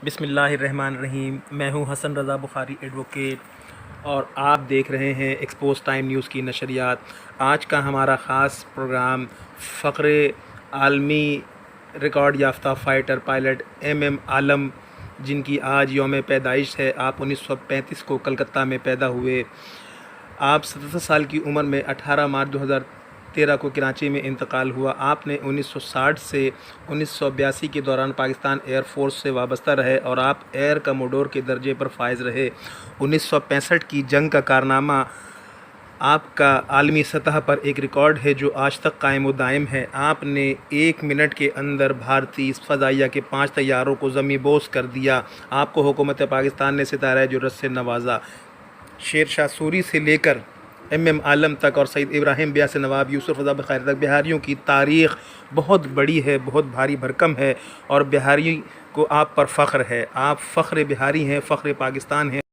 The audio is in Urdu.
بسم اللہ الرحمن الرحیم۔ میں ہوں حسن رضا بخاری ایڈوکیٹ اور آپ دیکھ رہے ہیں ایکسپوز ٹائم نیوز کی نشریات۔ آج کا ہمارا خاص پروگرام فخر عالمی ریکارڈ یافتہ فائٹر پائلٹ ایم عالم، جن کی آج یوم پیدائش ہے۔ آپ 1935 کو کلکتہ میں پیدا ہوئے۔ آپ 77 سال کی عمر میں 18 مارچ 2013 کو کراچی میں انتقال ہوا۔ آپ نے 1960 سے 1982 کے دوران پاکستان ایئر فورس سے وابستہ رہے اور آپ ایئر کموڈور کے درجے پر فائز رہے۔ 1965 کی جنگ کا کارنامہ آپ کا عالمی سطح پر ایک ریکارڈ ہے جو آج تک قائم و دائم ہے۔ آپ نے 1 منٹ کے اندر بھارتی فضائیہ کے 5 طیاروں کو زمیں بوس کر دیا۔ آپ کو حکومت پاکستان نے ستارہ جرت سے نوازا۔ شیر شاہ سوری سے لے کر ایم عالم تک اور سید ابراہیم بیاہ سے نواب یوسف رضا بخاری تک بہاریوں کی تاریخ بہت بڑی ہے، بہت بھاری بھرکم ہے اور بہاری کو آپ پر فخر ہے۔ آپ فخر بہاری ہیں، فخر پاکستان ہیں۔